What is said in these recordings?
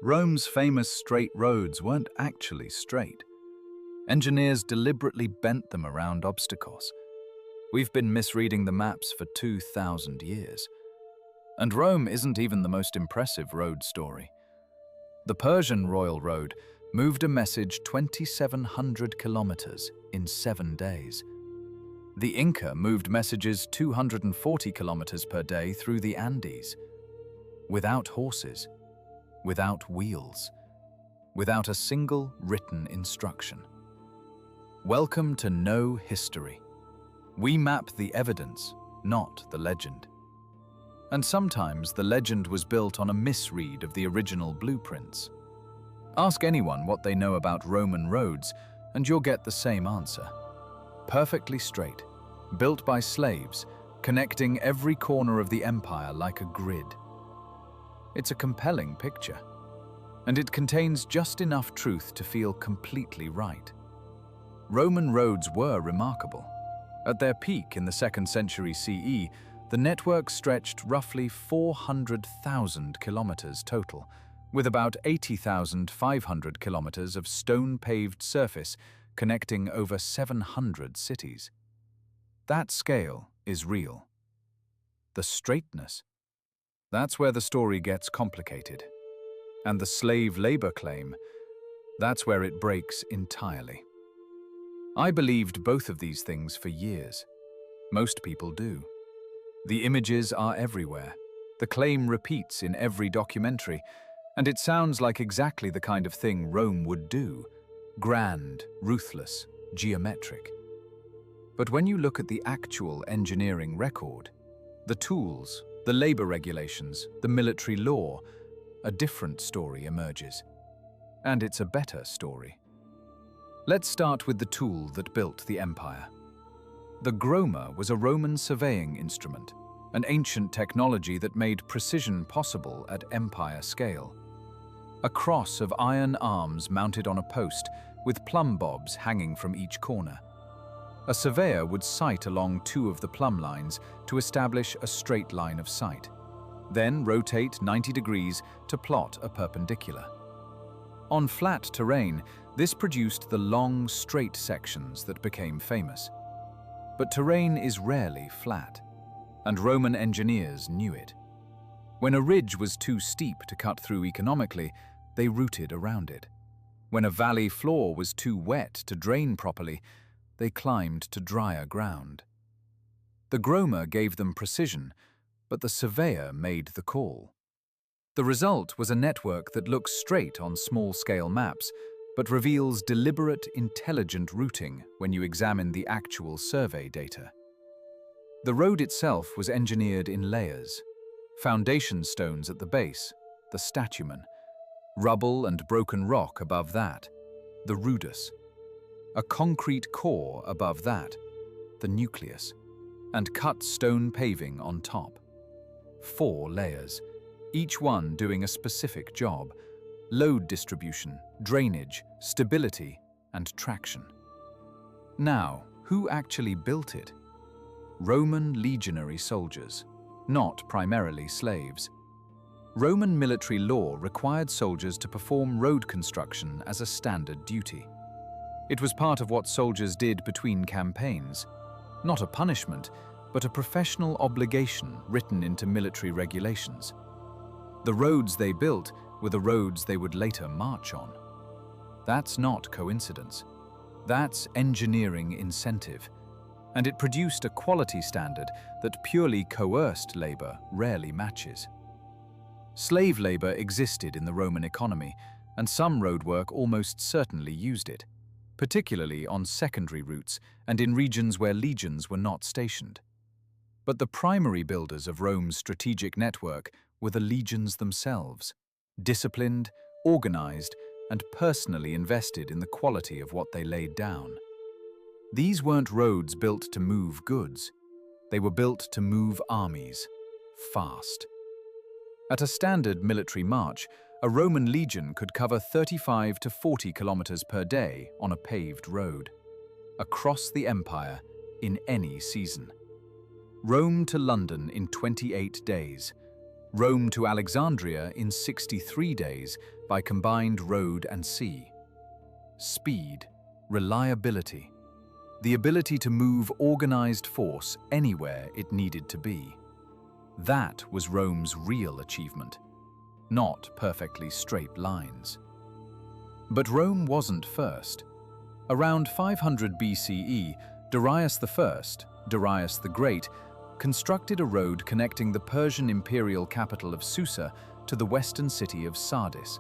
Rome's famous straight roads weren't actually straight. Engineers deliberately bent them around obstacles. We've been misreading the maps for 2,000 years. And Rome isn't even the most impressive road story. The Persian Royal Road moved a message 2,700 kilometers in 7 days. The Inca moved messages 240 kilometers per day through the Andes. Without horses, without wheels, without a single written instruction. Welcome to No History. We map the evidence, not the legend. And sometimes the legend was built on a misread of the original blueprints. Ask anyone what they know about Roman roads, and you'll get the same answer. Perfectly straight, built by slaves, connecting every corner of the empire like a grid. It's a compelling picture, and it contains just enough truth to feel completely right. Roman roads were remarkable. At their peak in the 2nd century CE, the network stretched roughly 400,000 kilometers total, with about 80,500 kilometers of stone-paved surface connecting over 700 cities. That scale is real. The straightness, that's where the story gets complicated. And the slave labor claim, that's where it breaks entirely. I believed both of these things for years. Most people do. The images are everywhere. The claim repeats in every documentary, and it sounds like exactly the kind of thing Rome would do. Grand, ruthless, geometric. But when you look at the actual engineering record, the tools, the labor regulations, the military law, a different story emerges. And it's a better story. Let's start with the tool that built the empire. The groma was a Roman surveying instrument, an ancient technology that made precision possible at empire scale. A cross of iron arms mounted on a post with plumb bobs hanging from each corner. A surveyor would sight along 2 of the plumb lines to establish a straight line of sight, then rotate 90 degrees to plot a perpendicular. On flat terrain, this produced the long, straight sections that became famous. But terrain is rarely flat, and Roman engineers knew it. When a ridge was too steep to cut through economically, they routed around it. When a valley floor was too wet to drain properly, they climbed to drier ground. The groma gave them precision, but the surveyor made the call. The result was a network that looks straight on small-scale maps, but reveals deliberate, intelligent routing when you examine the actual survey data. The road itself was engineered in layers. Foundation stones at the base, the statumen. Rubble and broken rock above that, the rudus. A concrete core above that, the nucleus. And cut stone paving on top. 4 layers, each one doing a specific job: load distribution, drainage, stability, and traction. Now, who actually built it? Roman legionary soldiers, not primarily slaves. Roman military law required soldiers to perform road construction as a standard duty. It was part of what soldiers did between campaigns, not a punishment, but a professional obligation written into military regulations. The roads they built were the roads they would later march on. That's not coincidence. That's engineering incentive. And it produced a quality standard that purely coerced labor rarely matches. Slave labor existed in the Roman economy, and some roadwork almost certainly used it, particularly on secondary routes and in regions where legions were not stationed. But the primary builders of Rome's strategic network were the legions themselves, disciplined, organized, and personally invested in the quality of what they laid down. These weren't roads built to move goods. They were built to move armies, fast. At a standard military march, a Roman legion could cover 35 to 40 kilometers per day on a paved road, across the empire in any season. Rome to London in 28 days, Rome to Alexandria in 63 days, by combined road and sea. Speed, reliability, the ability to move organized force anywhere it needed to be. That was Rome's real achievement, not perfectly straight lines. But Rome wasn't first. Around 500 BCE, Darius I, Darius the Great, constructed a road connecting the Persian imperial capital of Susa to the western city of Sardis,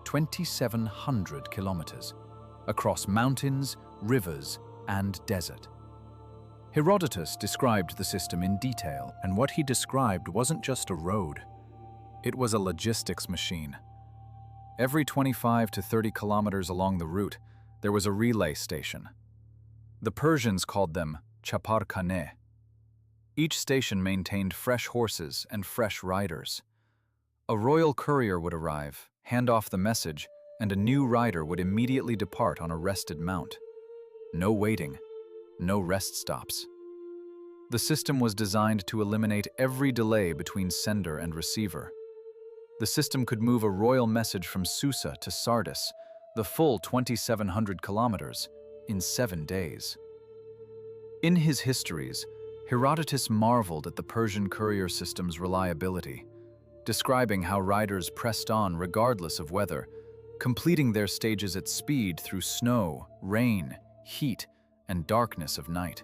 2,700 kilometers, across mountains, rivers, and desert. Herodotus described the system in detail, and what he described wasn't just a road. It was a logistics machine. Every 25 to 30 kilometers along the route, there was a relay station. The Persians called them chaparkhaneh. Each station maintained fresh horses and fresh riders. A royal courier would arrive, hand off the message, and a new rider would immediately depart on a rested mount. No waiting, no rest stops. The system was designed to eliminate every delay between sender and receiver. The system could move a royal message from Susa to Sardis, the full 2,700 kilometers, in 7 days. In his histories, Herodotus marveled at the Persian courier system's reliability, describing how riders pressed on regardless of weather, completing their stages at speed through snow, rain, heat, and darkness of night.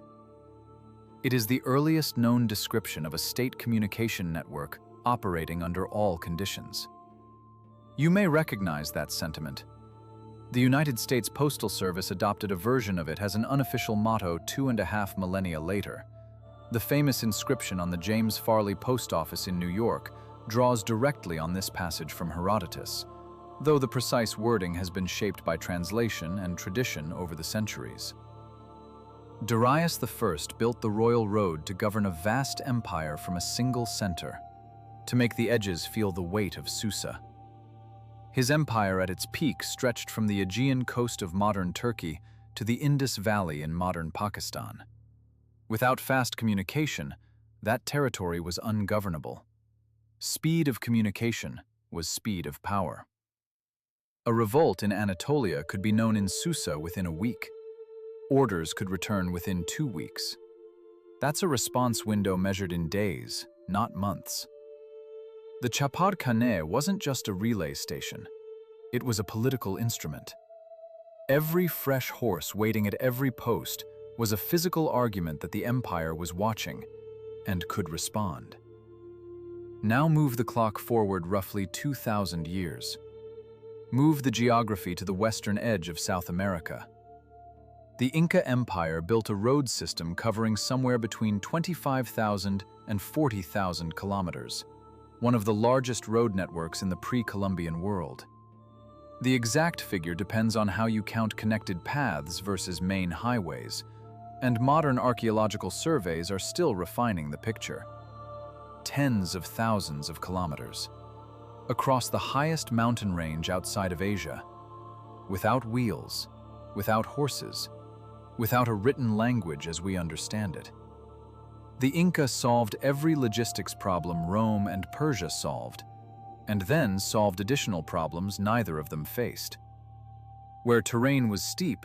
It is the earliest known description of a state communication network operating under all conditions. You may recognize that sentiment. The United States Postal Service adopted a version of it as an unofficial motto 2.5 millennia later. The famous inscription on the James Farley Post Office in New York draws directly on this passage from Herodotus, though the precise wording has been shaped by translation and tradition over the centuries. Darius I built the royal road to govern a vast empire from a single center, to make the edges feel the weight of Susa. His empire at its peak stretched from the Aegean coast of modern Turkey to the Indus Valley in modern Pakistan. Without fast communication, that territory was ungovernable. Speed of communication was speed of power. A revolt in Anatolia could be known in Susa within a week. Orders could return within 2 weeks. That's a response window measured in days, not months. The chaparkhaneh wasn't just a relay station. It was a political instrument. Every fresh horse waiting at every post was a physical argument that the empire was watching and could respond. Now move the clock forward roughly 2,000 years. Move the geography to the western edge of South America. The Inca Empire built a road system covering somewhere between 25,000 and 40,000 kilometers, one of the largest road networks in the pre-Columbian world. The exact figure depends on how you count connected paths versus main highways, and modern archaeological surveys are still refining the picture. Tens of thousands of kilometers, across the highest mountain range outside of Asia, without wheels, without horses, without a written language as we understand it. The Inca solved every logistics problem Rome and Persia solved, and then solved additional problems neither of them faced. Where terrain was steep,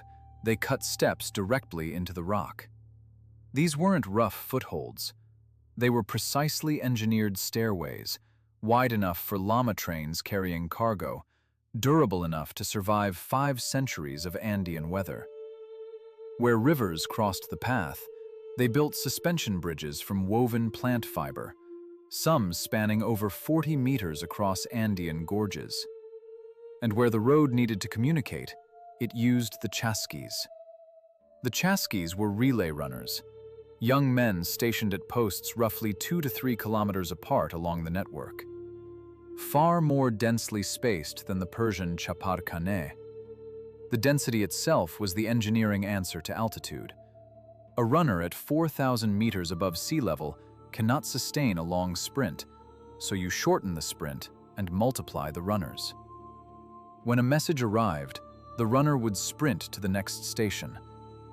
they cut steps directly into the rock. These weren't rough footholds. They were precisely engineered stairways, wide enough for llama trains carrying cargo, durable enough to survive 5 centuries of Andean weather. Where rivers crossed the path, they built suspension bridges from woven plant fiber, some spanning over 40 meters across Andean gorges. And where the road needed to communicate, it used the chasquis. The chasquis were relay runners, young men stationed at posts roughly 2 to 3 kilometers apart along the network. Far more densely spaced than the Persian chaparkhaneh. The density itself was the engineering answer to altitude. A runner at 4,000 meters above sea level cannot sustain a long sprint, so you shorten the sprint and multiply the runners. When a message arrived, the runner would sprint to the next station,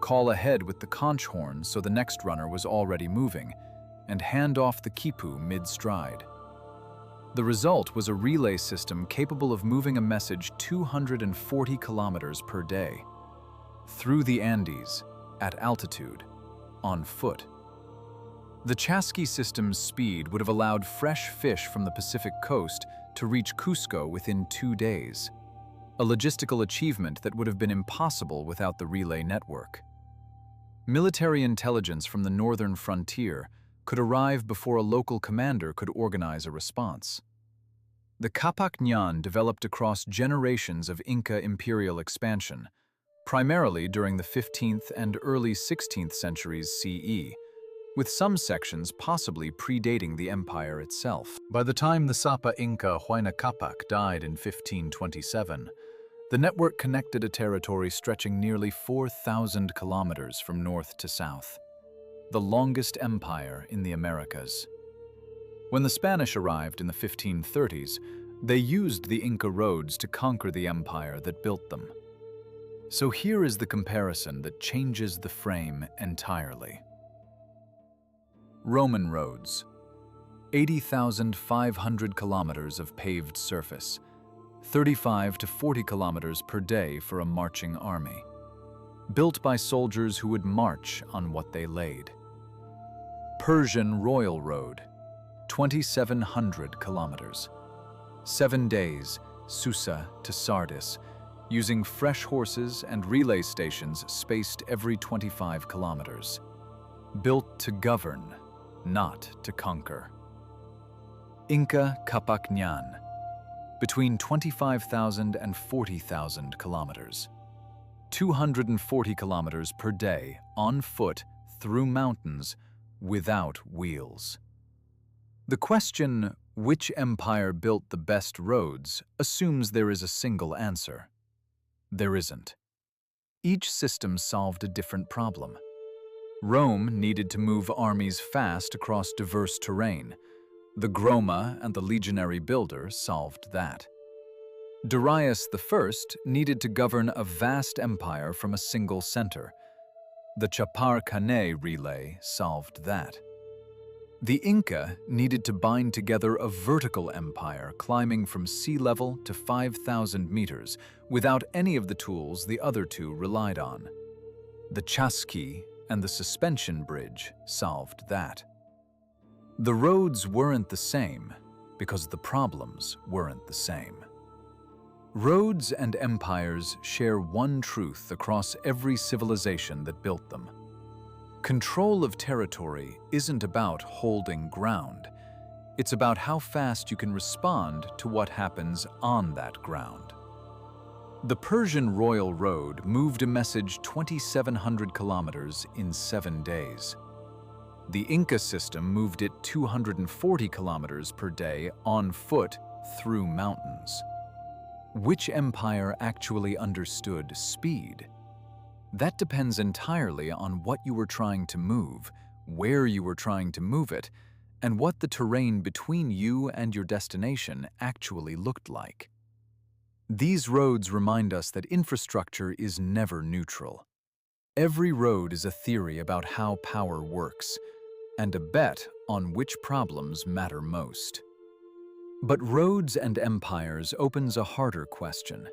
call ahead with the conch horn so the next runner was already moving, and hand off the quipu mid-stride. The result was a relay system capable of moving a message 240 kilometers per day, through the Andes, at altitude, on foot. The Chasqui system's speed would have allowed fresh fish from the Pacific coast to reach Cusco within 2 days, a logistical achievement that would have been impossible without the relay network. Military intelligence from the northern frontier could arrive before a local commander could organize a response. The Capac Ñan developed across generations of Inca imperial expansion, primarily during the 15th and early 16th centuries CE, with some sections possibly predating the empire itself. By the time the Sapa Inca Huayna Capac died in 1527, the network connected a territory stretching nearly 4,000 kilometers from north to south, the longest empire in the Americas. When the Spanish arrived in the 1530s, they used the Inca roads to conquer the empire that built them. So here is the comparison that changes the frame entirely. Roman roads. 80,500 kilometers of paved surface, 35 to 40 kilometers per day for a marching army, built by soldiers who would march on what they laid. Persian Royal Road, 2,700 kilometers, 7 days, Susa to Sardis, using fresh horses and relay stations spaced every 25 kilometers. Built to govern, not to conquer. Inca Capac Ñan, between 25,000 and 40,000 kilometers. 240 kilometers per day, on foot, through mountains, without wheels. The question, which empire built the best roads, assumes there is a single answer. There isn't. Each system solved a different problem. Rome needed to move armies fast across diverse terrain. The Groma and the legionary builder solved that. Darius I needed to govern a vast empire from a single center. The Chapar Canay relay solved that. The Inca needed to bind together a vertical empire climbing from sea level to 5,000 meters without any of the tools the other two relied on. The Chasqui and the suspension bridge solved that. The roads weren't the same because the problems weren't the same. Roads and empires share one truth across every civilization that built them. Control of territory isn't about holding ground. It's about how fast you can respond to what happens on that ground. The Persian Royal Road moved a message 2,700 kilometers in 7 days. The Inca system moved it 240 kilometers per day on foot through mountains. Which empire actually understood speed? That depends entirely on what you were trying to move, where you were trying to move it, and what the terrain between you and your destination actually looked like. These roads remind us that infrastructure is never neutral. Every road is a theory about how power works, and a bet on which problems matter most. But roads and empires opens a harder question.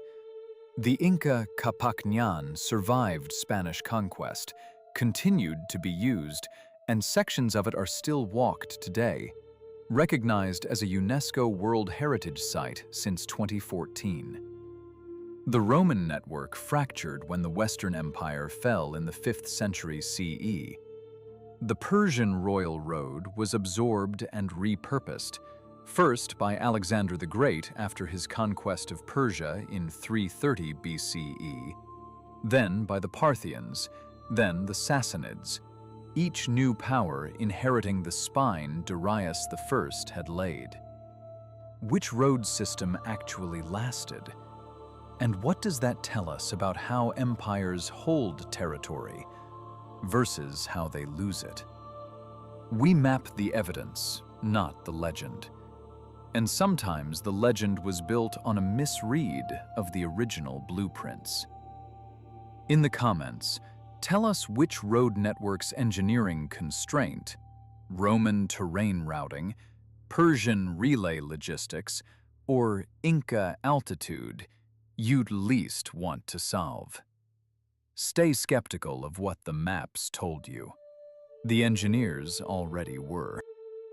The Inca Capac Ñan survived Spanish conquest, continued to be used, and sections of it are still walked today, recognized as a UNESCO World Heritage Site since 2014. The Roman network fractured when the Western Empire fell in the 5th century CE. The Persian Royal Road was absorbed and repurposed, first by Alexander the Great after his conquest of Persia in 330 BCE, then by the Parthians, then the Sassanids, each new power inheriting the spine Darius I had laid. Which road system actually lasted? And what does that tell us about how empires hold territory versus how they lose it? We map the evidence, not the legend. And sometimes the legend was built on a misread of the original blueprints. In the comments, tell us which road network's engineering constraint, Roman terrain routing, Persian relay logistics, or Inca altitude, you'd least want to solve. Stay skeptical of what the maps told you. The engineers already were.